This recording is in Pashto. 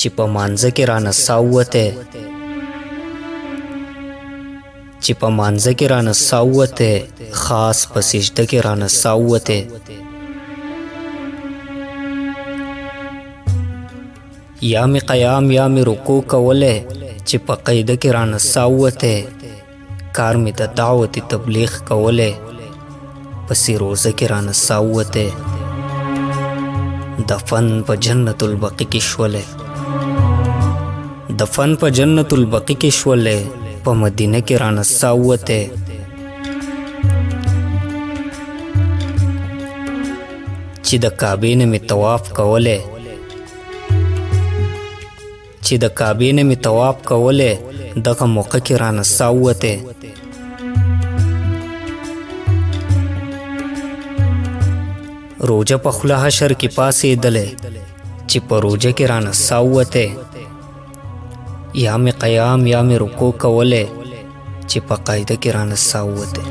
چې په مانځه کې رانه ساوته چې په مانځه کې رانه ساوته خاص په سجده کې رانه ساوته یا می قیام یا می رکوع کوله چې په قیده کې رانه ساوته کار می د دعوت تبلیغ کوله پسې روزه کې رانه ساوته دفن په جنت البقیع کې شوله دفن په جنت البقیع کې شوله په مدینه کې رانه ساوته چې د کعبې نه می طواف کوله چې د کعبې نه می طواف کوله دغه موقع کې رانه ساوته روجه په خوله حشر کې پاسېدلې چې په روجه کې رانه ساوته یا می قیام یا می رکوع کوله چې په قاعده کې رانه ساوته